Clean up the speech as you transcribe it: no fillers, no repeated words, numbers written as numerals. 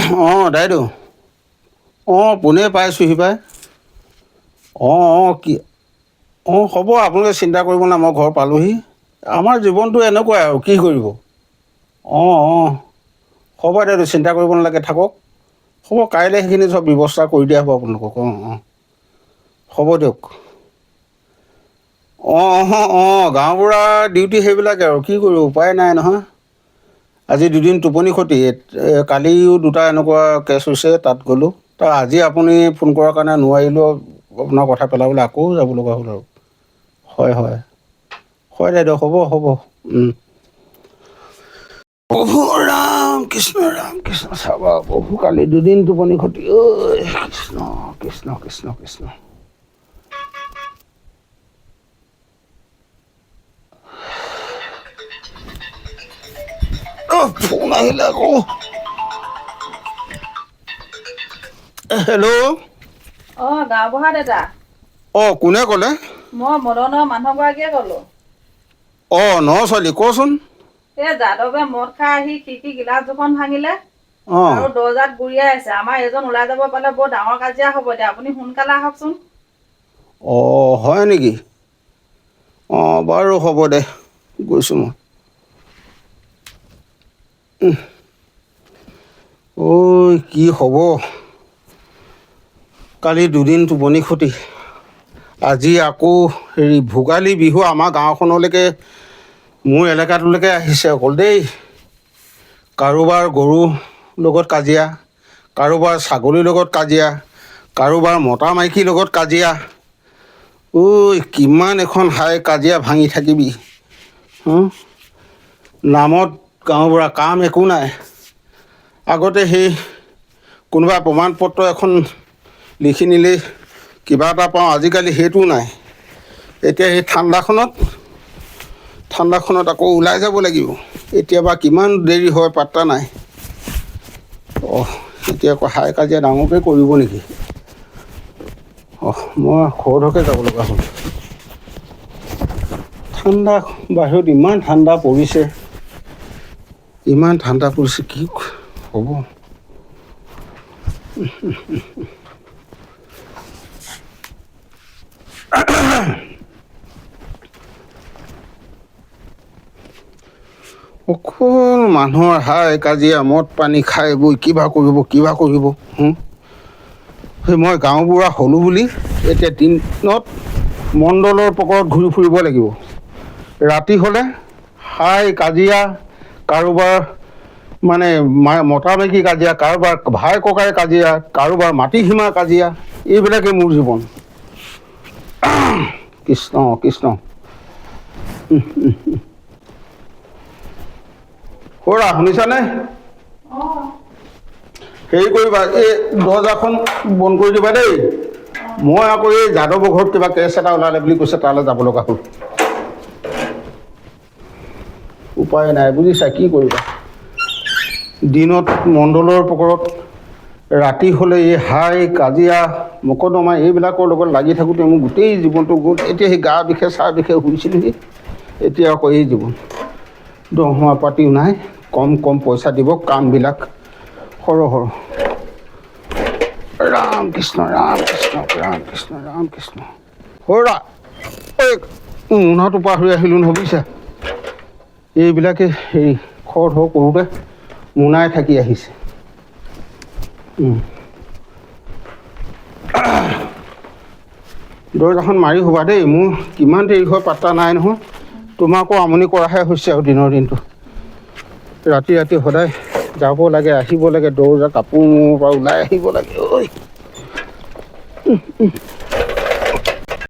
অঁ দাইদেউ অঁ পোনে পাইছোঁহি পাই কি হ'ব আপোনালোকে চিন্তা কৰিব নাই মই ঘৰ পালোঁহি আমাৰ জীৱনটো এনেকুৱাই আৰু কি কৰিব হ'ব দাইদেউ চিন্তা কৰিব নালাগে থাকক হ'ব কাইলৈ সেইখিনি চব ব্যৱস্থা কৰি দিয়া হ'ব আপোনালোকক হ'ব দিয়ক গাঁওবুঢ়া ডিউটি সেইবিলাকে আৰু কি কৰিব উপায় নাই নহয় আজি দুদিন টোপনি ক্ষতি কালিও দুটা এনেকুৱা কেছ হৈছে তাত গ'লোঁ আজি আপুনি ফোন কৰাৰ কাৰণে নোৱাৰিলেও আপোনাৰ কথা পেলাবলৈ আকৌ যাব লগা হ'ল আৰু হয় দাইদেউ হ'ব প্ৰভু ৰাম কৃষ্ণ চাবা প্ৰভু কালি দুদিন টোপনি ক্ষতি ঐ কৃষ্ণ কৃষ্ণ কৃষ্ণ কৃষ্ণ ফোন আহিলে আকৌ হেল্ল' গাঁওবুঢ়া দাদা কোনে ক'লে মই মদনৰ মানুহগৰাকীয়ে ক'লো ন ছোৱালী কচোন যাদৱে মদ খাই আহি খিৰিকী গিলাচ দুখন ভাঙিলে অঁ আৰু দৰ্জাত গুৰিয়াই আছে আমাৰ এজন ওলাই যাব পালে বৰ ডাঙৰ কাজিয়া হ'ব এতিয়া আপুনি সোনকালে আহকচোন হয় নেকি বাৰু হ'ব দে গৈছোঁ মই কি হ'ব কালি দুদিন টোপনি ক্ষতি আজি আকৌ ভোগালী বিহু আমাৰ গাঁওখনলৈকে মোৰ এলেকাটোলৈকে আহিছে অকল দেই কাৰোবাৰ গৰুৰ লগত কাজিয়া কাৰোবাৰ ছাগলীৰ লগত কাজিয়া কাৰোবাৰ মতা মাইকীৰ লগত কাজিয়া কিমান এখন হাই কাজিয়া ভাঙি থাকিবি নামত গাঁওবুঢ়া কাম একো নাই আগতে সেই কোনোবা প্ৰমাণ পত্ৰ এখন লিখি নিলেই কিবা এটা পাওঁ আজিকালি সেইটো নাই এতিয়া সেই ঠাণ্ডাখনত আকৌ ওলাই যাব লাগিব এতিয়াবা কিমান দেৰি হয় পাত্তা নাই এতিয়া আকৌ হাই কাজিয়া ডাঙৰকৈ কৰিব নেকি মই খৰধৰকৈ যাব লগা হ'ল ঠাণ্ডা বাহিৰত ইমান ঠাণ্ডা পৰিছে কি হ'ব অকল মানুহৰ হাই কাজিয়া মদ পানী খাই বৈ কিবা কৰিব সেই মই গাঁওবুঢ়া হ'লোঁ বুলি এতিয়া দিনত মণ্ডলৰ পকৰত ঘূৰি ফুৰিব লাগিব ৰাতি হ'লে হাই কাজিয়া কাৰোবাৰ মানে মতা মাইকী কাজিয়া কাৰোবাৰ ভাই ককাই কাজিয়া কাৰোবাৰ মাটি সীমাৰ কাজিয়া এইবিলাকেই মোৰ জীৱন কৃষ্ণ কৃষ্ণ খুৰা শুনিছানে হেৰি কৰিবা এই দৰ্জাখন বন্ধ কৰি দিবা দেই মই আকৌ এই যাদৱৰ ঘৰত কিবা কেছ এটা ওলালে বুলি কৈছে তালৈ যাব লগা হ'ল উপায় নাই বুজিছা কি কৰিবা দিনত মণ্ডলৰ পকৰত ৰাতি হ'লে এই হাই কাজিয়া মকদমা এইবিলাকৰ লগত লাগি থাকোঁতে মোৰ গোটেই জীৱনটো গ'ল এতিয়া সেই গা বিষে চাহ বিষে শুইছিলোহি এতিয়া আকৌ এই জীৱন দৰমহা পাতিও নাই কম পইচা দিব কামবিলাক সৰহ ৰাম কৃষ্ণ সৰা মোনাটো পাহৰি আহিলোঁ নহবিছা এইবিলাকে হেৰি খৰধৰ কৰোঁতে মোনাই থাকি আহিছে দৰ্জাখন মাৰি হ'বা দেই মোৰ কিমান দেৰি হয় পাত্তা নাই নহয় তোমাকো আমনি কৰাহে হৈছে আৰু দিনৰ দিনটো ৰাতি সদায় যাব লাগে আহিব লাগে দৰ্জা কাপোৰ মোৰ পৰা ওলাই আহিব লাগে